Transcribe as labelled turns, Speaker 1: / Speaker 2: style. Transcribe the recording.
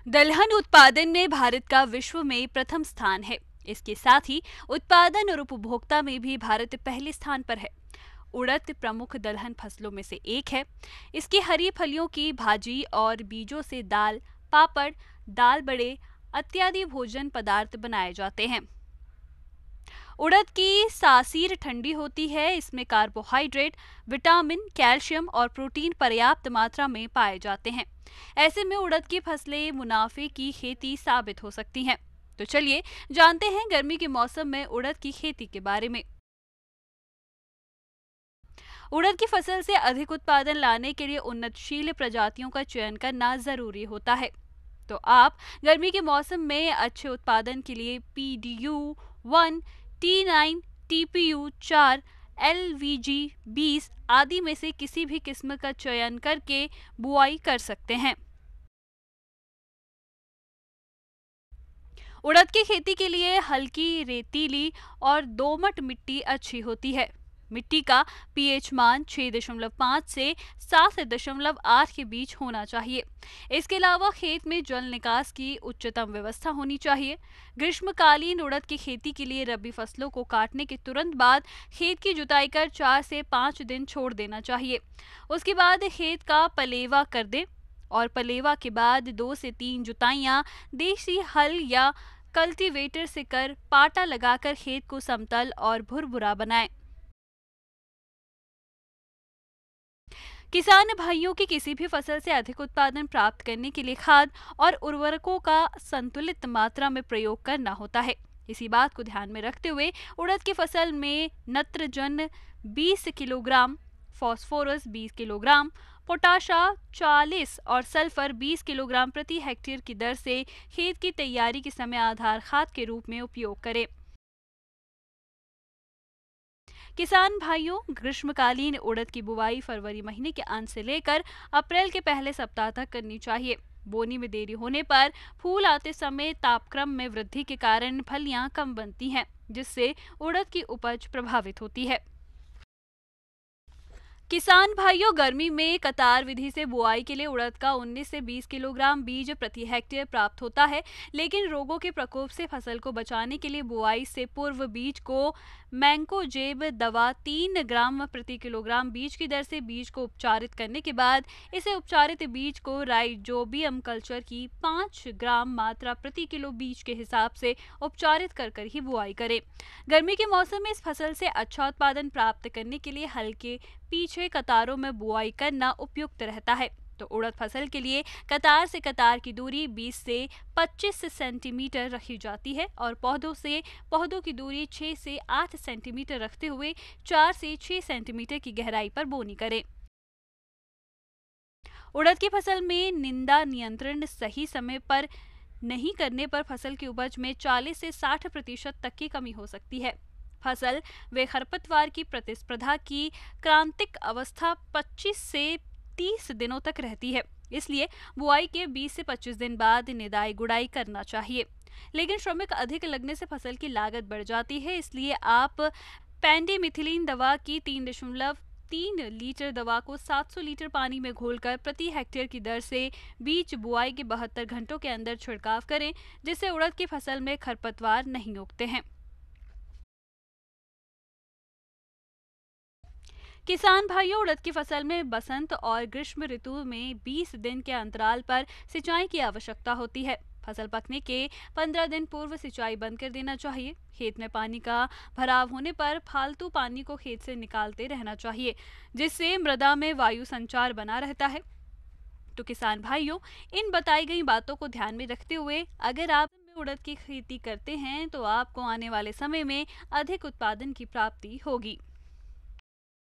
Speaker 1: दलहन उत्पादन में भारत का विश्व में प्रथम स्थान है। इसके साथ ही उत्पादन और उपभोक्ता में भी भारत पहले स्थान पर है। उड़द प्रमुख दलहन फसलों में से एक है। इसकी हरी फलियों की भाजी और बीजों से दाल, पापड़, दाल बड़े इत्यादि भोजन पदार्थ बनाए जाते हैं। उड़द की सासीर ठंडी होती है। इसमें कार्बोहाइड्रेट, विटामिन, कैल्शियम और प्रोटीन पर्याप्त मात्रा में पाए जाते हैं। ऐसे में उड़द की फसलें मुनाफे की खेती साबित हो सकती हैं। तो चलिए जानते हैं गर्मी के मौसम में उड़द की खेती के बारे में। उड़द की फसल से अधिक उत्पादन लाने के लिए उन्नतशील प्रजातियों का चयन करना जरूरी होता है। तो आप गर्मी के मौसम में अच्छे उत्पादन के लिए PDU-1, T9, TPU-4, LVG-20 आदि में से किसी भी किस्म का चयन करके बुआई कर सकते हैं। उड़द की खेती के लिए हल्की रेतीली और दोमट मिट्टी अच्छी होती है। मिट्टी का pH मान 6.5 से 7.8 के बीच होना चाहिए। इसके अलावा खेत में जल निकास की उच्चतम व्यवस्था होनी चाहिए। ग्रीष्मकालीन उड़द की खेती के लिए रबी फसलों को काटने के तुरंत बाद खेत की जुताई कर 4 से 5 दिन छोड़ देना चाहिए। उसके बाद खेत का पलेवा कर दें और पलेवा के बाद 2 से 3 जुताइयां देसी हल या कल्टीवेटर से कर पाटा लगाकर खेत को समतल और भुरभुरा बनाएं। किसान भाइयों की किसी भी फसल से अधिक उत्पादन प्राप्त करने के लिए खाद और उर्वरकों का संतुलित मात्रा में प्रयोग करना होता है। इसी बात को ध्यान में रखते हुए उड़द की फसल में नत्रजन 20 किलोग्राम, फास्फोरस 20 किलोग्राम, पोटाशा 40 और सल्फर 20 किलोग्राम प्रति हेक्टेयर की दर से खेत की तैयारी के समय आधार खाद के रूप में उपयोग करें। किसान भाइयों, ग्रीष्मकालीन उड़द की बुवाई फरवरी महीने के अंत से लेकर अप्रैल के पहले सप्ताह तक करनी चाहिए। बोनी में देरी होने पर फूल आते समय तापक्रम में वृद्धि के कारण फलियां कम बनती हैं, जिससे उड़द की उपज प्रभावित होती है। किसान भाइयों, गर्मी में कतार विधि से बुआई के लिए उड़द का 19 से 20 किलोग्राम बीज प्रति हेक्टेयर प्राप्त होता है। लेकिन रोगों के प्रकोप से फसल को बचाने के लिए बुआई से पूर्व बीज को मैंकोजेब दवा 3 ग्राम प्रति किलोग्राम बीज की दर से बीज को उपचारित करने के बाद इसे उपचारित बीज को राइजोबियम कल्चर की 5 ग्राम मात्रा प्रति किलो बीज के हिसाब से उपचारित कर ही बुआई करें। गर्मी के मौसम में इस फसल से अच्छा उत्पादन प्राप्त करने के लिए हल्के पीछे कतारों में बुआई करना उपयुक्त रहता है। तो उड़द फसल के लिए कतार से कतार की दूरी 20 से 25 सेंटीमीटर रखी जाती है और पौधों की दूरी 6 से 8 सेंटीमीटर रखते हुए 4 से 6 सेंटीमीटर की गहराई पर बोनी करें। उड़द की फसल में निंदा नियंत्रण सही समय पर नहीं करने पर फसल की उपज में 40 से 60% तक की कमी हो सकती है। फसल व खरपतवार की प्रतिस्पर्धा की क्रांतिक अवस्था 25 से 30 दिनों तक रहती है। इसलिए बुआई के 20 से 25 दिन बाद निदाई गुड़ाई करना चाहिए। लेकिन श्रमिक अधिक लगने से फसल की लागत बढ़ जाती है। इसलिए आप पेंडिमिथिलिन दवा की 3.3 लीटर दवा को 700 लीटर पानी में घोलकर प्रति हेक्टेयर की दर से बीज बुआई के 72 घंटों के अंदर छिड़काव करें, जिससे उड़द की फसल में खरपतवार नहीं उगते हैं। किसान भाइयों, उड़द की फसल में बसंत और ग्रीष्म ऋतु में 20 दिन के अंतराल पर सिंचाई की आवश्यकता होती है। फसल पकने के 15 दिन पूर्व सिंचाई बंद कर देना चाहिए। खेत में पानी का भराव होने पर फालतू पानी को खेत से निकालते रहना चाहिए, जिससे मृदा में वायु संचार बना रहता है। तो किसान भाइयों, इन बताई गई बातों को ध्यान में रखते हुए अगर आप उड़द की खेती करते हैं तो आपको आने वाले समय में अधिक उत्पादन की प्राप्ति होगी।